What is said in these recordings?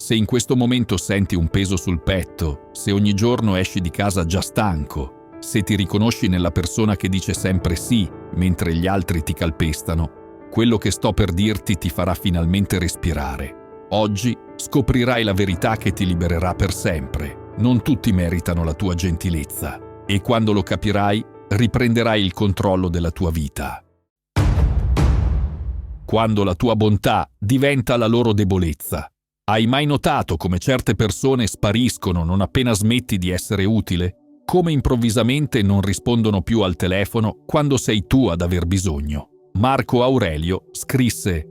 Se in questo momento senti un peso sul petto, se ogni giorno esci di casa già stanco, se ti riconosci nella persona che dice sempre sì mentre gli altri ti calpestano, quello che sto per dirti ti farà finalmente respirare. Oggi scoprirai la verità che ti libererà per sempre. Non tutti meritano la tua gentilezza e quando lo capirai, riprenderai il controllo della tua vita. Quando la tua bontà diventa la loro debolezza. Hai mai notato come certe persone spariscono non appena smetti di essere utile? Come improvvisamente non rispondono più al telefono quando sei tu ad aver bisogno? Marco Aurelio scrisse: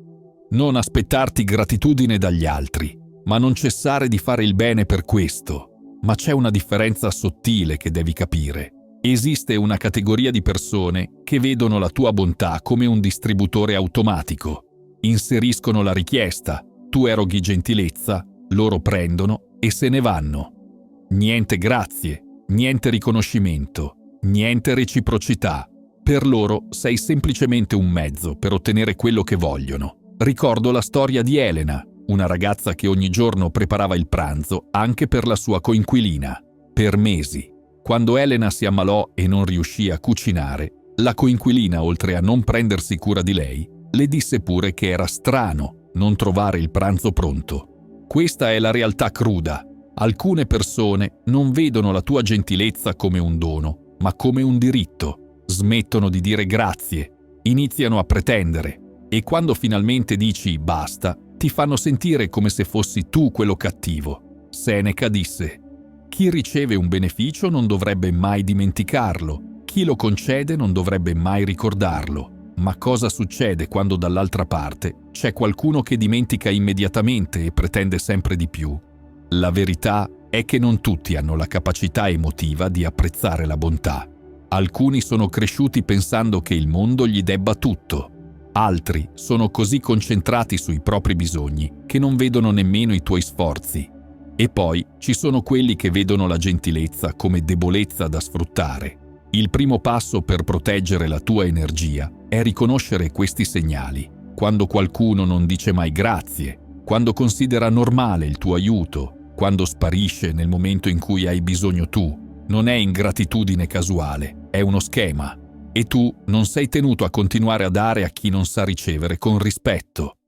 «Non aspettarti gratitudine dagli altri, ma non cessare di fare il bene per questo. Ma c'è una differenza sottile che devi capire. Esiste una categoria di persone che vedono la tua bontà come un distributore automatico. Inseriscono la richiesta, tu eroghi gentilezza, loro prendono e se ne vanno. Niente grazie, niente riconoscimento, niente reciprocità. Per loro sei semplicemente un mezzo per ottenere quello che vogliono. Ricordo la storia di Elena, una ragazza che ogni giorno preparava il pranzo anche per la sua coinquilina. Per mesi. Quando Elena si ammalò e non riuscì a cucinare, la coinquilina, oltre a non prendersi cura di lei, le disse pure che era strano non trovare il pranzo pronto. Questa è la realtà cruda. Alcune persone non vedono la tua gentilezza come un dono, ma come un diritto. Smettono di dire grazie, iniziano a pretendere e quando finalmente dici basta, ti fanno sentire come se fossi tu quello cattivo. Seneca disse: «Chi riceve un beneficio non dovrebbe mai dimenticarlo, chi lo concede non dovrebbe mai ricordarlo». Ma cosa succede quando dall'altra parte c'è qualcuno che dimentica immediatamente e pretende sempre di più? La verità è che non tutti hanno la capacità emotiva di apprezzare la bontà. Alcuni sono cresciuti pensando che il mondo gli debba tutto. Altri sono così concentrati sui propri bisogni che non vedono nemmeno i tuoi sforzi. E poi ci sono quelli che vedono la gentilezza come debolezza da sfruttare. Il primo passo per proteggere la tua energia è riconoscere questi segnali. Quando qualcuno non dice mai grazie, quando considera normale il tuo aiuto, quando sparisce nel momento in cui hai bisogno tu, non è ingratitudine casuale, è uno schema. E tu non sei tenuto a continuare a dare a chi non sa ricevere con rispetto.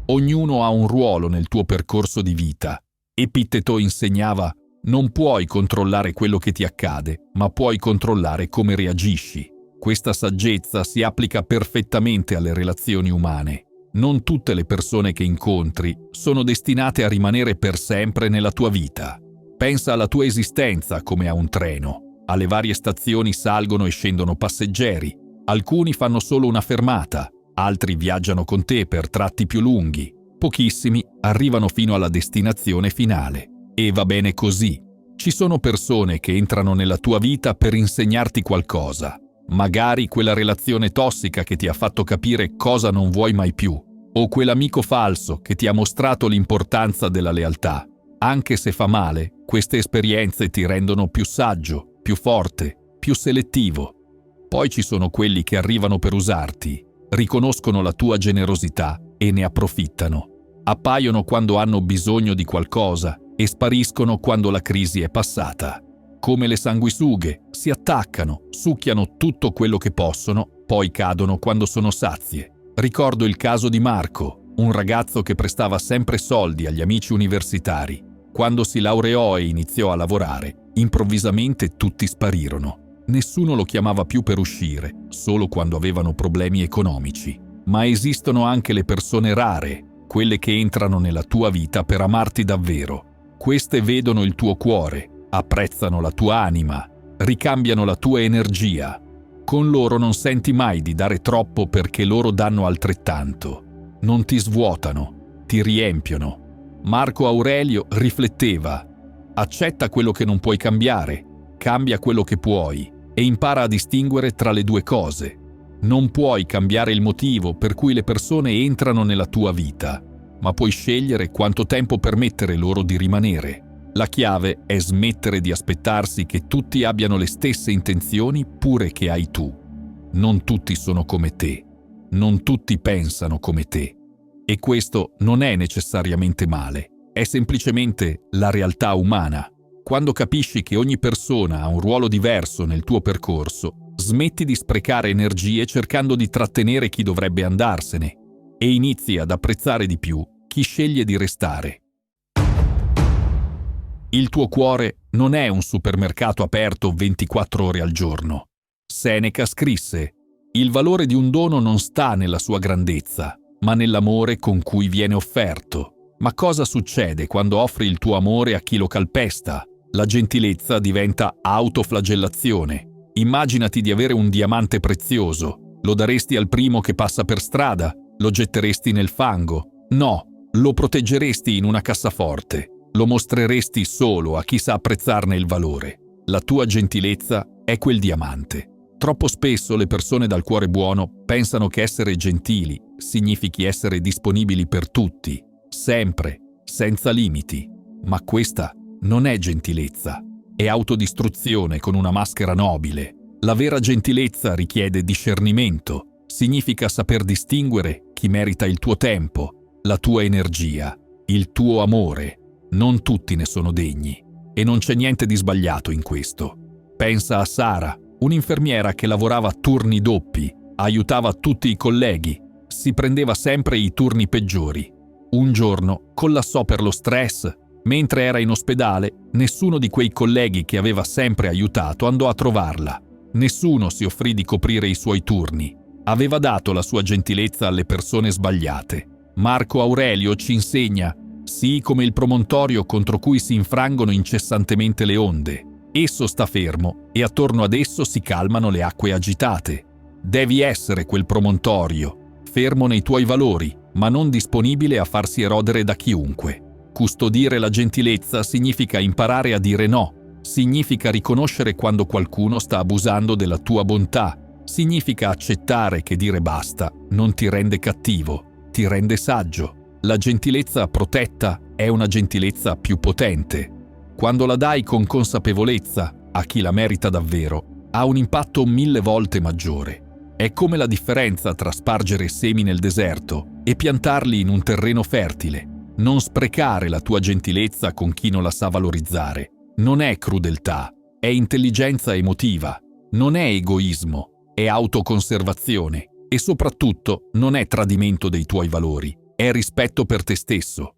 Ognuno ha un ruolo nel tuo percorso di vita. Epitteto insegnava: non puoi controllare quello che ti accade, ma puoi controllare come reagisci. Questa saggezza si applica perfettamente alle relazioni umane. Non tutte le persone che incontri sono destinate a rimanere per sempre nella tua vita. Pensa alla tua esistenza come a un treno. Alle varie stazioni salgono e scendono passeggeri. Alcuni fanno solo una fermata, altri viaggiano con te per tratti più lunghi. Pochissimi arrivano fino alla destinazione finale. E va bene così. Ci sono persone che entrano nella tua vita per insegnarti qualcosa. Magari quella relazione tossica che ti ha fatto capire cosa non vuoi mai più, o quell'amico falso che ti ha mostrato l'importanza della lealtà. Anche se fa male, queste esperienze ti rendono più saggio, più forte, più selettivo. Poi ci sono quelli che arrivano per usarti, riconoscono la tua generosità e ne approfittano. Appaiono quando hanno bisogno di qualcosa e spariscono quando la crisi è passata. Come le sanguisughe, si attaccano, succhiano tutto quello che possono, poi cadono quando sono sazie. Ricordo il caso di Marco, un ragazzo che prestava sempre soldi agli amici universitari. Quando si laureò e iniziò a lavorare, improvvisamente tutti sparirono. Nessuno lo chiamava più per uscire, solo quando avevano problemi economici. Ma esistono anche le persone rare, quelle che entrano nella tua vita per amarti davvero. Queste vedono il tuo cuore, apprezzano la tua anima, ricambiano la tua energia. Con loro non senti mai di dare troppo perché loro danno altrettanto. Non ti svuotano, ti riempiono. Marco Aurelio rifletteva: accetta quello che non puoi cambiare, cambia quello che puoi e impara a distinguere tra le due cose. Non puoi cambiare il motivo per cui le persone entrano nella tua vita, ma puoi scegliere quanto tempo permettere loro di rimanere. La chiave è smettere di aspettarsi che tutti abbiano le stesse intenzioni pure che hai tu. Non tutti sono come te. Non tutti pensano come te. E questo non è necessariamente male, è semplicemente la realtà umana. Quando capisci che ogni persona ha un ruolo diverso nel tuo percorso, smetti di sprecare energie cercando di trattenere chi dovrebbe andarsene e inizi ad apprezzare di più chi sceglie di restare. Il tuo cuore non è un supermercato aperto 24 ore al giorno. Seneca scrisse: «Il valore di un dono non sta nella sua grandezza, ma nell'amore con cui viene offerto. Ma cosa succede quando offri il tuo amore a chi lo calpesta? La gentilezza diventa autoflagellazione. Immaginati di avere un diamante prezioso. Lo daresti al primo che passa per strada? Lo getteresti nel fango? No, lo proteggeresti in una cassaforte. Lo mostreresti solo a chi sa apprezzarne il valore. La tua gentilezza è quel diamante. Troppo spesso le persone dal cuore buono pensano che essere gentili significhi essere disponibili per tutti, sempre, senza limiti. Ma questa non è gentilezza, è autodistruzione con una maschera nobile. La vera gentilezza richiede discernimento, significa saper distinguere chi merita il tuo tempo, la tua energia, il tuo amore. Non tutti ne sono degni, e non c'è niente di sbagliato in questo. Pensa a Sara, un'infermiera che lavorava a turni doppi, aiutava tutti i colleghi, si prendeva sempre i turni peggiori. Un giorno collassò per lo stress. Mentre era in ospedale, nessuno di quei colleghi che aveva sempre aiutato andò a trovarla. Nessuno si offrì di coprire i suoi turni. Aveva dato la sua gentilezza alle persone sbagliate. Marco Aurelio ci insegna: sii come il promontorio contro cui si infrangono incessantemente le onde. Esso sta fermo e attorno ad esso si calmano le acque agitate. Devi essere quel promontorio, fermo nei tuoi valori, ma non disponibile a farsi erodere da chiunque. Custodire la gentilezza significa imparare a dire no, significa riconoscere quando qualcuno sta abusando della tua bontà, significa accettare che dire basta non ti rende cattivo, ti rende saggio. La gentilezza protetta è una gentilezza più potente. Quando la dai con consapevolezza a chi la merita davvero, ha un impatto 1000 volte maggiore. È come la differenza tra spargere semi nel deserto e piantarli in un terreno fertile. Non sprecare la tua gentilezza con chi non la sa valorizzare. Non è crudeltà, è intelligenza emotiva. Non è egoismo, è autoconservazione. E soprattutto non è tradimento dei tuoi valori, è rispetto per te stesso.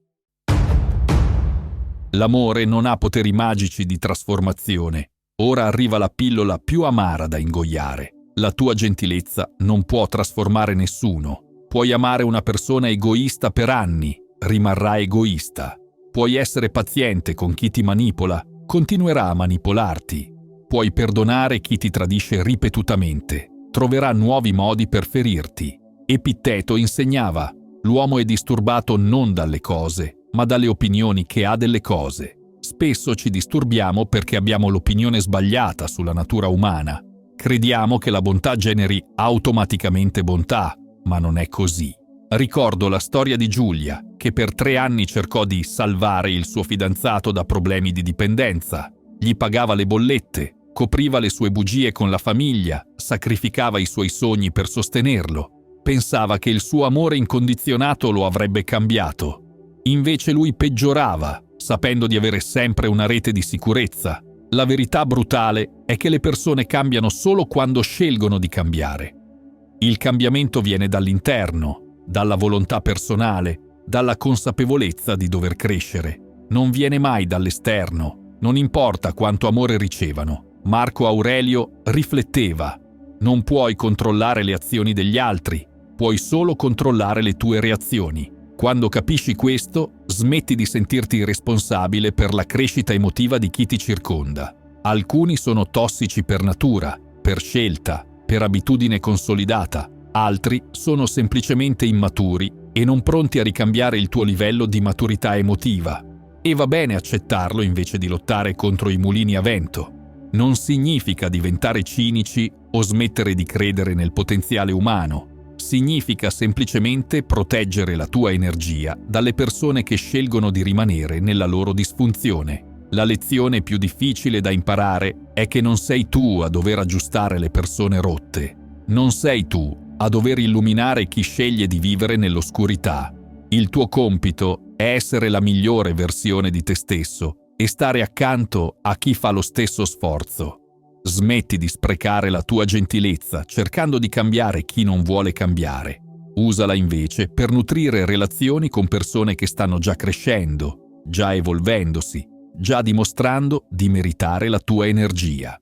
L'amore non ha poteri magici di trasformazione. Ora arriva la pillola più amara da ingoiare. La tua gentilezza non può trasformare nessuno. Puoi amare una persona egoista per anni, rimarrà egoista. Puoi essere paziente con chi ti manipola, continuerà a manipolarti. Puoi perdonare chi ti tradisce ripetutamente, troverà nuovi modi per ferirti. Epitteto insegnava: l'uomo è disturbato non dalle cose, ma dalle opinioni che ha delle cose. Spesso ci disturbiamo perché abbiamo l'opinione sbagliata sulla natura umana. Crediamo che la bontà generi automaticamente bontà, ma non è così. Ricordo la storia di Giulia, che per 3 anni cercò di salvare il suo fidanzato da problemi di dipendenza. Gli pagava le bollette, copriva le sue bugie con la famiglia, sacrificava i suoi sogni per sostenerlo. Pensava che il suo amore incondizionato lo avrebbe cambiato. Invece lui peggiorava, sapendo di avere sempre una rete di sicurezza. La verità brutale è che le persone cambiano solo quando scelgono di cambiare. Il cambiamento viene dall'interno, dalla volontà personale, dalla consapevolezza di dover crescere. Non viene mai dall'esterno, non importa quanto amore ricevano. Marco Aurelio rifletteva: non puoi controllare le azioni degli altri, puoi solo controllare le tue reazioni. Quando capisci questo, smetti di sentirti responsabile per la crescita emotiva di chi ti circonda. Alcuni sono tossici per natura, per scelta, per abitudine consolidata. Altri sono semplicemente immaturi e non pronti a ricambiare il tuo livello di maturità emotiva. E va bene accettarlo invece di lottare contro i mulini a vento. Non significa diventare cinici o smettere di credere nel potenziale umano. Significa semplicemente proteggere la tua energia dalle persone che scelgono di rimanere nella loro disfunzione. La lezione più difficile da imparare è che non sei tu a dover aggiustare le persone rotte. Non sei tu a dover illuminare chi sceglie di vivere nell'oscurità. Il tuo compito è essere la migliore versione di te stesso e stare accanto a chi fa lo stesso sforzo. Smetti di sprecare la tua gentilezza cercando di cambiare chi non vuole cambiare. Usala invece per nutrire relazioni con persone che stanno già crescendo, già evolvendosi, già dimostrando di meritare la tua energia.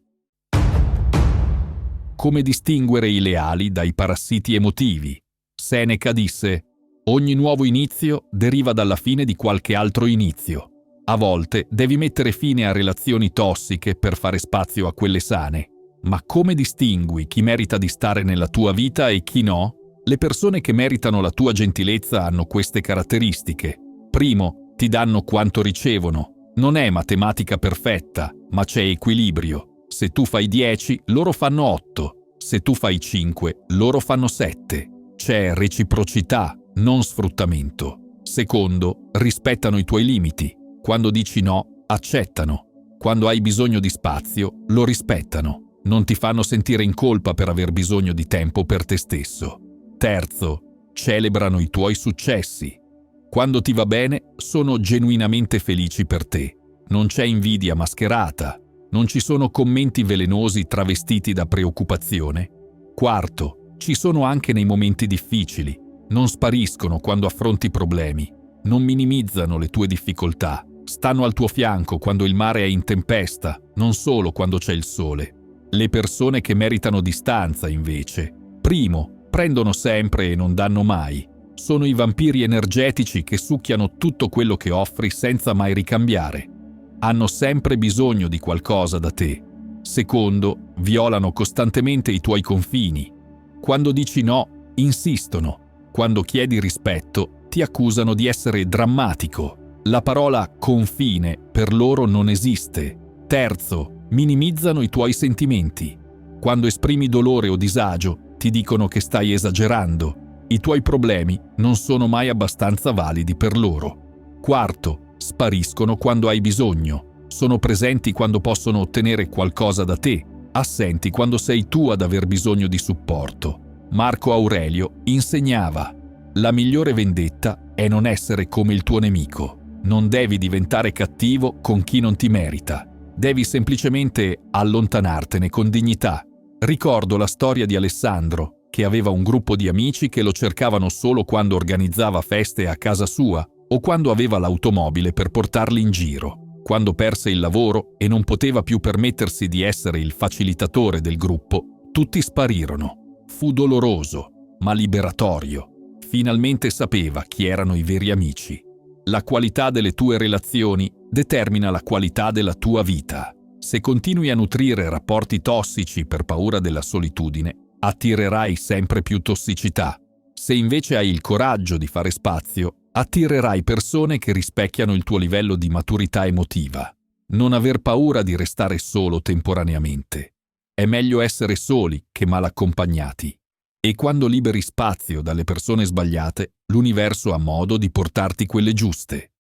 Come distinguere i leali dai parassiti emotivi? Seneca disse: ogni nuovo inizio deriva dalla fine di qualche altro inizio. A volte devi mettere fine a relazioni tossiche per fare spazio a quelle sane. Ma come distingui chi merita di stare nella tua vita e chi no? Le persone che meritano la tua gentilezza hanno queste caratteristiche. Primo, ti danno quanto ricevono. Non è matematica perfetta, ma c'è equilibrio. Se tu fai 10, loro fanno 8. Se tu fai 5, loro fanno 7. C'è reciprocità, non sfruttamento. Secondo, rispettano i tuoi limiti. Quando dici no, accettano. Quando hai bisogno di spazio, lo rispettano. Non ti fanno sentire in colpa per aver bisogno di tempo per te stesso. Terzo, celebrano i tuoi successi. Quando ti va bene, sono genuinamente felici per te. Non c'è invidia mascherata. Non ci sono commenti velenosi travestiti da preoccupazione. Quarto, ci sono anche nei momenti difficili. Non spariscono quando affronti problemi. Non minimizzano le tue difficoltà. Stanno al tuo fianco quando il mare è in tempesta, non solo quando c'è il sole. Le persone che meritano distanza, invece, primo, prendono sempre e non danno mai. Sono i vampiri energetici che succhiano tutto quello che offri senza mai ricambiare. Hanno sempre bisogno di qualcosa da te. Secondo, violano costantemente i tuoi confini. Quando dici no, insistono. Quando chiedi rispetto, ti accusano di essere drammatico. La parola confine per loro non esiste. Terzo, minimizzano i tuoi sentimenti. Quando esprimi dolore o disagio, ti dicono che stai esagerando. I tuoi problemi non sono mai abbastanza validi per loro. Quarto, spariscono quando hai bisogno. Sono presenti quando possono ottenere qualcosa da te, assenti quando sei tu ad aver bisogno di supporto. Marco Aurelio insegnava: la migliore vendetta è non essere come il tuo nemico. Non devi diventare cattivo con chi non ti merita. Devi semplicemente allontanartene con dignità. Ricordo la storia di Alessandro, che aveva un gruppo di amici che lo cercavano solo quando organizzava feste a casa sua o quando aveva l'automobile per portarli in giro. Quando perse il lavoro e non poteva più permettersi di essere il facilitatore del gruppo, tutti sparirono. Fu doloroso, ma liberatorio. Finalmente sapeva chi erano i veri amici. La qualità delle tue relazioni determina la qualità della tua vita. Se continui a nutrire rapporti tossici per paura della solitudine, attirerai sempre più tossicità. Se invece hai il coraggio di fare spazio, attirerai persone che rispecchiano il tuo livello di maturità emotiva. Non aver paura di restare solo temporaneamente. È meglio essere soli che mal accompagnati. E quando liberi spazio dalle persone sbagliate, l'universo ha modo di portarti quelle giuste.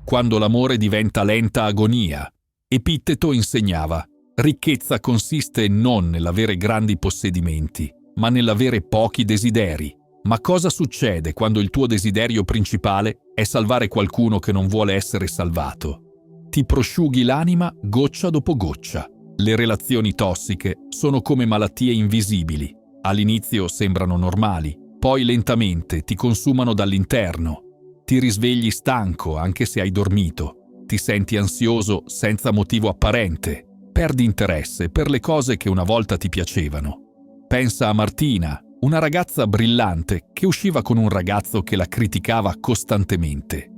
Quando l'amore diventa lenta agonia. Epitteto insegnava: ricchezza consiste non nell'avere grandi possedimenti, ma nell'avere pochi desideri. Ma cosa succede quando il tuo desiderio principale è salvare qualcuno che non vuole essere salvato? Ti prosciughi l'anima goccia dopo goccia. Le relazioni tossiche sono come malattie invisibili. All'inizio sembrano normali, poi lentamente ti consumano dall'interno. Ti risvegli stanco anche se hai dormito. Ti senti ansioso senza motivo apparente. Perdi interesse per le cose che una volta ti piacevano. Pensa a Martina, una ragazza brillante che usciva con un ragazzo che la criticava costantemente.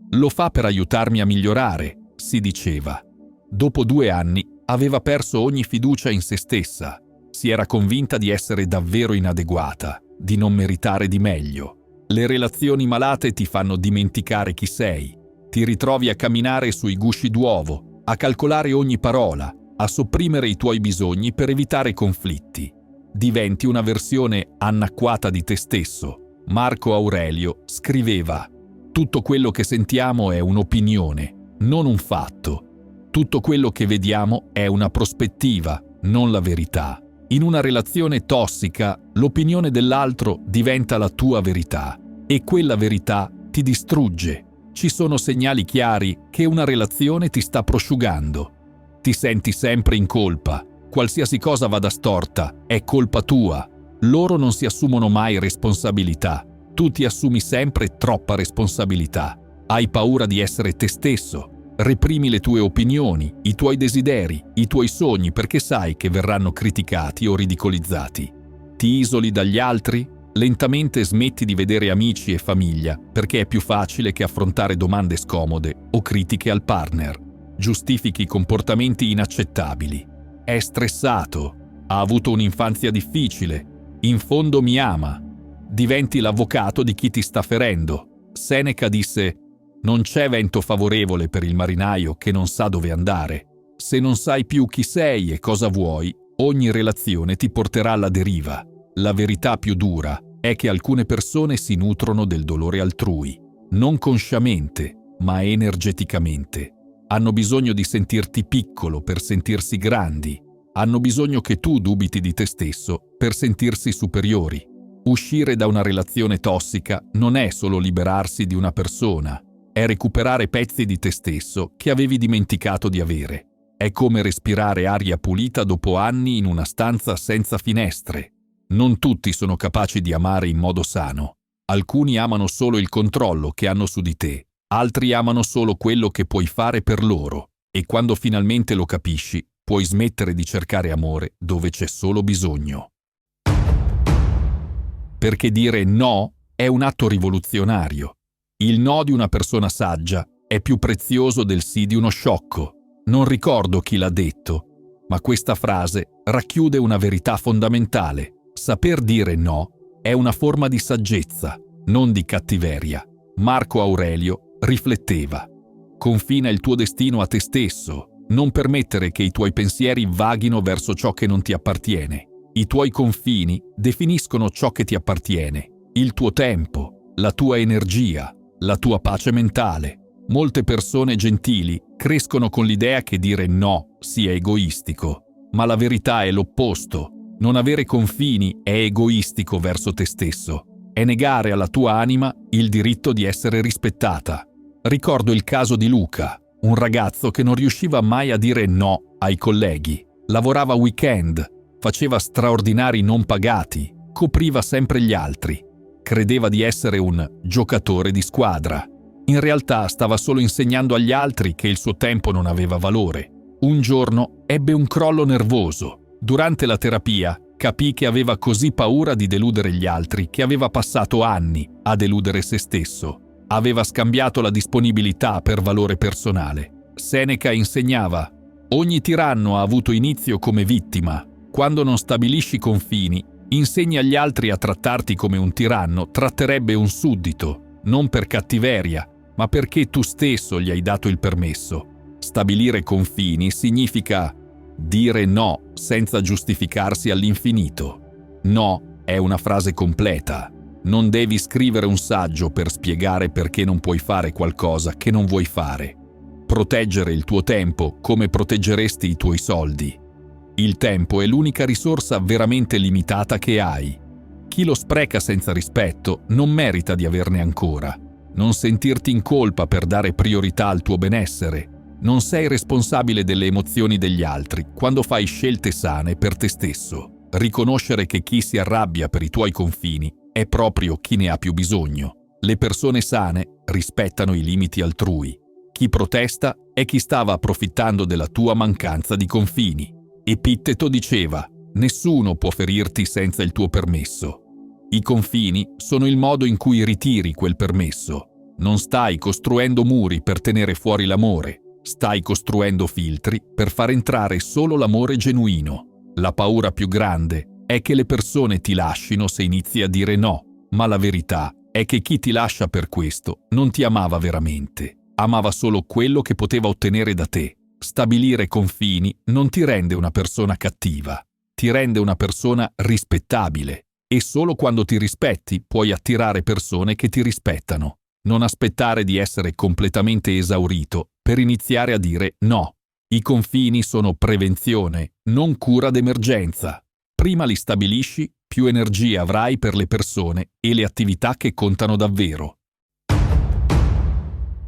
Lo fa per aiutarmi a migliorare, si diceva. Dopo 2 anni aveva perso ogni fiducia in se stessa. Si era convinta di essere davvero inadeguata, di non meritare di meglio. Le relazioni malate ti fanno dimenticare chi sei. Ti ritrovi a camminare sui gusci d'uovo, a calcolare ogni parola, a sopprimere i tuoi bisogni per evitare conflitti. Diventi una versione annacquata di te stesso. Marco Aurelio scriveva: tutto quello che sentiamo è un'opinione, non un fatto. Tutto quello che vediamo è una prospettiva, non la verità. In una relazione tossica, l'opinione dell'altro diventa la tua verità. e quella verità ti distrugge. Ci sono segnali chiari che una relazione ti sta prosciugando. Ti senti sempre in colpa. Qualsiasi cosa vada storta è colpa tua. Loro non si assumono mai responsabilità. Tu ti assumi sempre troppa responsabilità. Hai paura di essere te stesso. Reprimi le tue opinioni, i tuoi desideri, i tuoi sogni perché sai che verranno criticati o ridicolizzati. Ti isoli dagli altri? Lentamente smetti di vedere amici e famiglia perché è più facile che affrontare domande scomode o critiche al partner. Giustifichi comportamenti inaccettabili. È stressato, ha avuto un'infanzia difficile, in fondo mi ama. Diventi l'avvocato di chi ti sta ferendo. Seneca disse: non c'è vento favorevole per il marinaio che non sa dove andare. Se non sai più chi sei e cosa vuoi, ogni relazione ti porterà alla deriva. La verità più dura è che alcune persone si nutrono del dolore altrui, non consciamente, ma energeticamente. Hanno bisogno di sentirti piccolo per sentirsi grandi. Hanno bisogno che tu dubiti di te stesso per sentirsi superiori. Uscire da una relazione tossica non è solo liberarsi di una persona, è recuperare pezzi di te stesso che avevi dimenticato di avere. È come respirare aria pulita dopo anni in una stanza senza finestre. Non tutti sono capaci di amare in modo sano. Alcuni amano solo il controllo che hanno su di te, altri amano solo quello che puoi fare per loro, e quando finalmente lo capisci, puoi smettere di cercare amore dove c'è solo bisogno. Perché dire no è un atto rivoluzionario. Il no di una persona saggia è più prezioso del sì di uno sciocco. Non ricordo chi l'ha detto, ma questa frase racchiude una verità fondamentale. Saper dire no è una forma di saggezza, non di cattiveria. Marco Aurelio rifletteva: confina il tuo destino a te stesso, non permettere che i tuoi pensieri vaghino verso ciò che non ti appartiene. I tuoi confini definiscono ciò che ti appartiene, il tuo tempo, la tua energia, la tua pace mentale. Molte persone gentili crescono con l'idea che dire no sia egoistico, ma la verità è l'opposto. Non avere confini è egoistico verso te stesso. È negare alla tua anima il diritto di essere rispettata. Ricordo il caso di Luca, un ragazzo che non riusciva mai a dire no ai colleghi. Lavorava weekend, faceva straordinari non pagati, copriva sempre gli altri. Credeva di essere un giocatore di squadra. In realtà stava solo insegnando agli altri che il suo tempo non aveva valore. Un giorno ebbe un crollo nervoso. Durante la terapia capì che aveva così paura di deludere gli altri che aveva passato anni a deludere se stesso. Aveva scambiato la disponibilità per valore personale. Seneca insegnava: ogni tiranno ha avuto inizio come vittima. Quando non stabilisci confini, insegni agli altri a trattarti come un tiranno tratterebbe un suddito, non per cattiveria, ma perché tu stesso gli hai dato il permesso. Stabilire confini significa dire no senza giustificarsi all'infinito. No è una frase completa. Non devi scrivere un saggio per spiegare perché non puoi fare qualcosa che non vuoi fare. Proteggere il tuo tempo come proteggeresti i tuoi soldi. Il tempo è l'unica risorsa veramente limitata che hai. Chi lo spreca senza rispetto non merita di averne ancora. Non sentirti in colpa per dare priorità al tuo benessere. Non sei responsabile delle emozioni degli altri quando fai scelte sane per te stesso. Riconoscere che chi si arrabbia per i tuoi confini è proprio chi ne ha più bisogno. Le persone sane rispettano i limiti altrui. Chi protesta è chi stava approfittando della tua mancanza di confini. Epitteto diceva: nessuno può ferirti senza il tuo permesso. I confini sono il modo in cui ritiri quel permesso. Non stai costruendo muri per tenere fuori l'amore. Stai costruendo filtri per far entrare solo l'amore genuino. La paura più grande è che le persone ti lascino se inizi a dire no, ma la verità è che chi ti lascia per questo non ti amava veramente. Amava solo quello che poteva ottenere da te. Stabilire confini non ti rende una persona cattiva, ti rende una persona rispettabile. E solo quando ti rispetti puoi attirare persone che ti rispettano. Non aspettare di essere completamente esaurito per iniziare a dire no. I confini sono prevenzione, non cura d'emergenza. Prima li stabilisci, più energia avrai per le persone e le attività che contano davvero.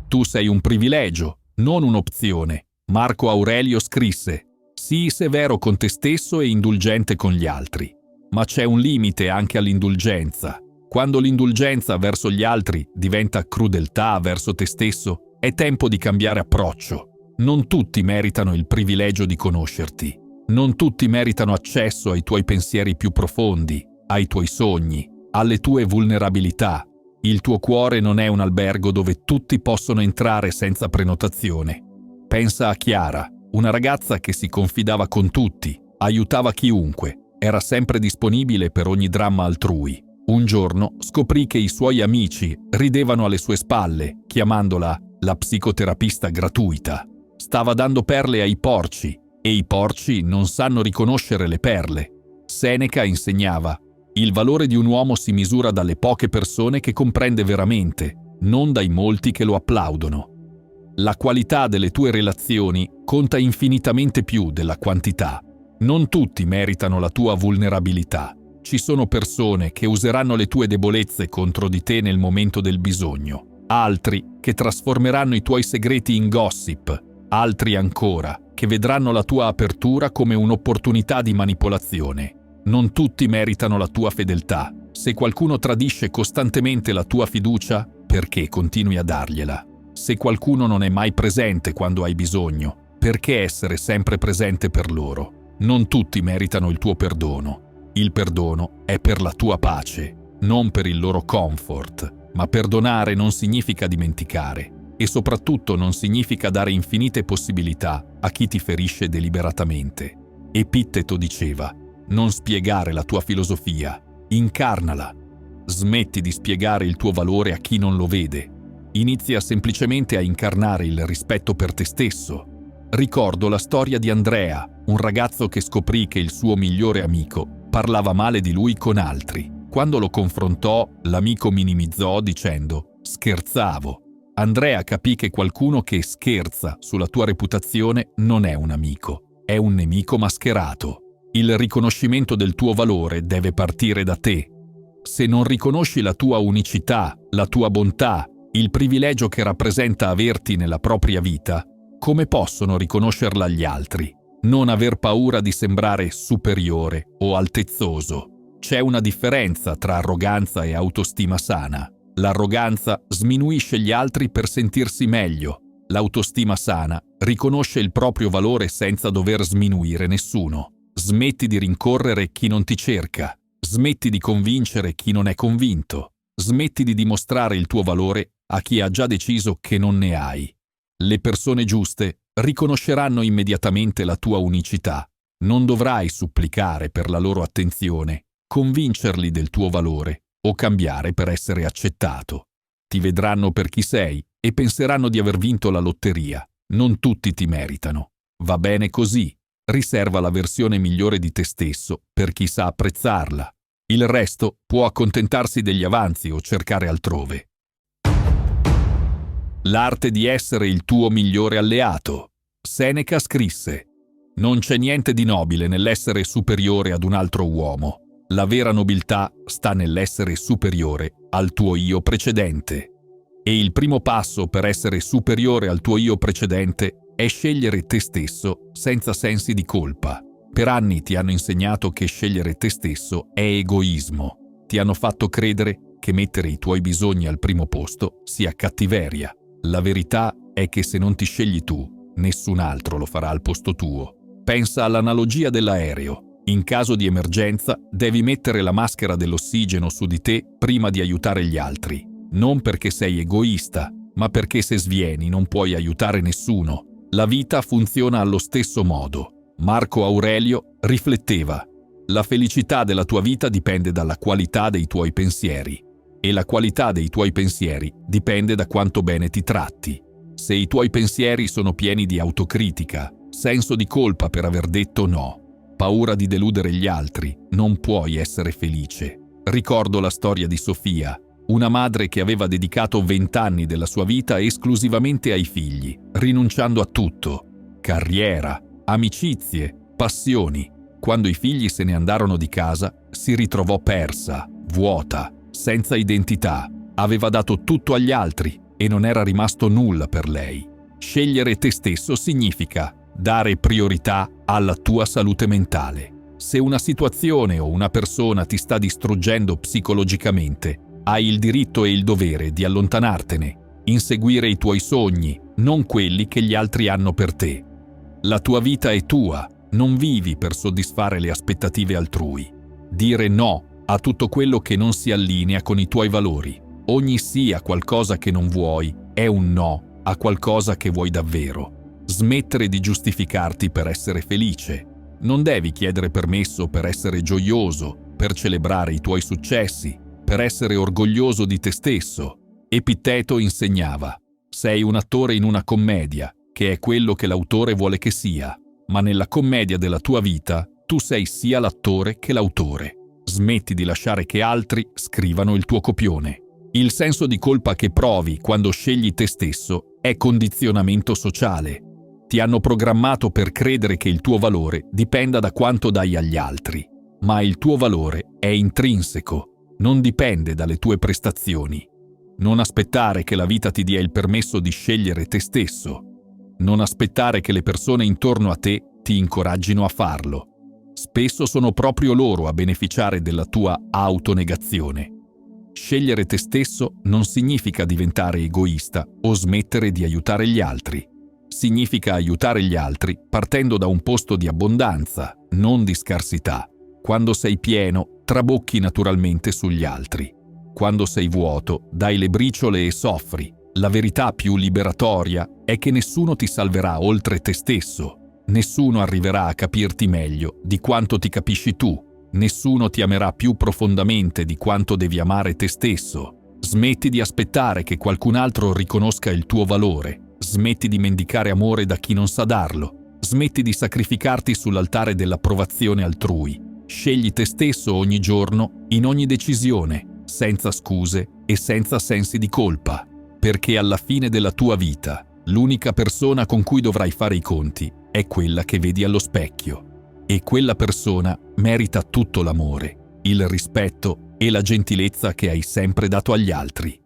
Tu sei un privilegio, non un'opzione. Marco Aurelio scrisse: sii severo con te stesso e indulgente con gli altri. Ma c'è un limite anche all'indulgenza. Quando l'indulgenza verso gli altri diventa crudeltà verso te stesso, è tempo di cambiare approccio. Non tutti meritano il privilegio di conoscerti. Non tutti meritano accesso ai tuoi pensieri più profondi, ai tuoi sogni, alle tue vulnerabilità. Il tuo cuore non è un albergo dove tutti possono entrare senza prenotazione. Pensa a Chiara, una ragazza che si confidava con tutti, aiutava chiunque, era sempre disponibile per ogni dramma altrui. Un giorno scoprì che i suoi amici ridevano alle sue spalle, chiamandola la psicoterapista gratuita. Stava dando perle ai porci, e i porci non sanno riconoscere le perle. Seneca insegnava: il valore di un uomo si misura dalle poche persone che comprende veramente, non dai molti che lo applaudono. La qualità delle tue relazioni conta infinitamente più della quantità. Non tutti meritano la tua vulnerabilità. Ci sono persone che useranno le tue debolezze contro di te nel momento del bisogno, altri che trasformeranno i tuoi segreti in gossip, altri ancora che vedranno la tua apertura come un'opportunità di manipolazione. Non tutti meritano la tua fedeltà. Se qualcuno tradisce costantemente la tua fiducia, perché continui a dargliela? Se qualcuno non è mai presente quando hai bisogno, perché essere sempre presente per loro? Non tutti meritano il tuo perdono. Il perdono è per la tua pace, non per il loro comfort. Ma perdonare non significa dimenticare e soprattutto non significa dare infinite possibilità a chi ti ferisce deliberatamente. Epitteto diceva: non spiegare la tua filosofia, incarnala. Smetti di spiegare il tuo valore a chi non lo vede. Inizia semplicemente a incarnare il rispetto per te stesso. Ricordo la storia di Andrea, un ragazzo che scoprì che il suo migliore amico parlava male di lui con altri. Quando lo confrontò, l'amico minimizzò dicendo: scherzavo. Andrea capì che qualcuno che scherza sulla tua reputazione non è un amico, è un nemico mascherato. Il riconoscimento del tuo valore deve partire da te. Se non riconosci la tua unicità, la tua bontà, il privilegio che rappresenta averti nella propria vita, come possono riconoscerla gli altri? Non aver paura di sembrare superiore o altezzoso. C'è una differenza tra arroganza e autostima sana. L'arroganza sminuisce gli altri per sentirsi meglio. L'autostima sana riconosce il proprio valore senza dover sminuire nessuno. Smetti di rincorrere chi non ti cerca. Smetti di convincere chi non è convinto. Smetti di dimostrare il tuo valore a chi ha già deciso che non ne hai. Le persone giuste riconosceranno immediatamente la tua unicità. Non dovrai supplicare per la loro attenzione, convincerli del tuo valore o cambiare per essere accettato. Ti vedranno per chi sei e penseranno di aver vinto la lotteria. Non tutti ti meritano. Va bene così. Riserva la versione migliore di te stesso per chi sa apprezzarla. Il resto può accontentarsi degli avanzi o cercare altrove. L'arte di essere il tuo migliore alleato. Seneca scrisse: non c'è niente di nobile nell'essere superiore ad un altro uomo. La vera nobiltà sta nell'essere superiore al tuo io precedente. E il primo passo per essere superiore al tuo io precedente è scegliere te stesso senza sensi di colpa. Per anni ti hanno insegnato che scegliere te stesso è egoismo. Ti hanno fatto credere che mettere i tuoi bisogni al primo posto sia cattiveria. La verità è che se non ti scegli tu, nessun altro lo farà al posto tuo. Pensa all'analogia dell'aereo. In caso di emergenza, devi mettere la maschera dell'ossigeno su di te prima di aiutare gli altri. Non perché sei egoista, ma perché se svieni non puoi aiutare nessuno. La vita funziona allo stesso modo. Marco Aurelio rifletteva: la felicità della tua vita dipende dalla qualità dei tuoi pensieri. E la qualità dei tuoi pensieri dipende da quanto bene ti tratti. Se i tuoi pensieri sono pieni di autocritica, senso di colpa per aver detto no, paura di deludere gli altri, non puoi essere felice. Ricordo la storia di Sofia, una madre che aveva dedicato 20 anni della sua vita esclusivamente ai figli, rinunciando a tutto: carriera, amicizie, passioni. quando i figli se ne andarono di casa, si ritrovò persa, vuota, senza identità. Aveva dato tutto agli altri e non era rimasto nulla per lei. Scegliere te stesso significa dare priorità alla tua salute mentale. Se una situazione o una persona ti sta distruggendo psicologicamente, hai il diritto e il dovere di allontanartene, inseguire i tuoi sogni, non quelli che gli altri hanno per te. La tua vita è tua, non vivi per soddisfare le aspettative altrui. Dire no a tutto quello che non si allinea con i tuoi valori. Ogni sì a qualcosa che non vuoi è un no a qualcosa che vuoi davvero. Smettere di giustificarti per essere felice. Non devi chiedere permesso per essere gioioso, per celebrare i tuoi successi, per essere orgoglioso di te stesso. Epitteto insegnava: sei un attore in una commedia, che è quello che l'autore vuole che sia, ma nella commedia della tua vita tu sei sia l'attore che l'autore. Smetti di lasciare che altri scrivano il tuo copione. Il senso di colpa che provi quando scegli te stesso è condizionamento sociale. Ti hanno programmato per credere che il tuo valore dipenda da quanto dai agli altri, ma il tuo valore è intrinseco, non dipende dalle tue prestazioni. Non aspettare che la vita ti dia il permesso di scegliere te stesso. Non aspettare che le persone intorno a te ti incoraggino a farlo. Spesso sono proprio loro a beneficiare della tua autonegazione. Scegliere te stesso non significa diventare egoista o smettere di aiutare gli altri. Significa aiutare gli altri partendo da un posto di abbondanza, non di scarsità. Quando sei pieno, trabocchi naturalmente sugli altri. Quando sei vuoto, dai le briciole e soffri. La verità più liberatoria è che nessuno ti salverà oltre te stesso. Nessuno arriverà a capirti meglio di quanto ti capisci tu. Nessuno ti amerà più profondamente di quanto devi amare te stesso. Smetti di aspettare che qualcun altro riconosca il tuo valore. Smetti di mendicare amore da chi non sa darlo. Smetti di sacrificarti sull'altare dell'approvazione altrui. Scegli te stesso ogni giorno, in ogni decisione, senza scuse e senza sensi di colpa. Perché alla fine della tua vita, l'unica persona con cui dovrai fare i conti è quella che vedi allo specchio. E quella persona merita tutto l'amore, il rispetto e la gentilezza che hai sempre dato agli altri.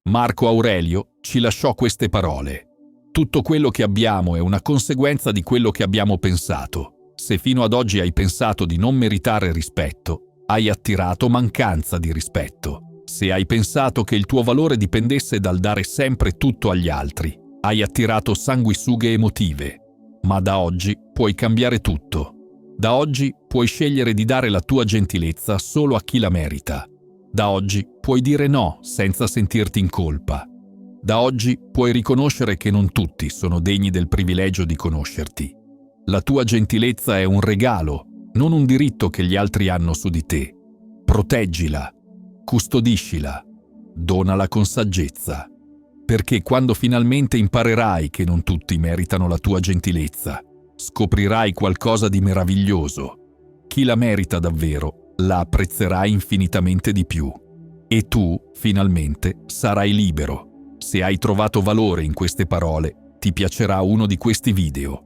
Marco Aurelio ci lasciò queste parole: tutto quello che abbiamo è una conseguenza di quello che abbiamo pensato. Se fino ad oggi hai pensato di non meritare rispetto, hai attirato mancanza di rispetto. Se hai pensato che il tuo valore dipendesse dal dare sempre tutto agli altri, hai attirato sanguisughe emotive. Ma da oggi puoi cambiare tutto. Da oggi puoi scegliere di dare la tua gentilezza solo a chi la merita. Da oggi puoi dire no senza sentirti in colpa. Da oggi puoi riconoscere che non tutti sono degni del privilegio di conoscerti. La tua gentilezza è un regalo, non un diritto che gli altri hanno su di te. Proteggila, custodiscila, donala con saggezza. Perché quando finalmente imparerai che non tutti meritano la tua gentilezza, scoprirai qualcosa di meraviglioso. Chi la merita davvero la apprezzerà infinitamente di più. E tu, finalmente, sarai libero. Se hai trovato valore in queste parole, ti piacerà uno di questi video.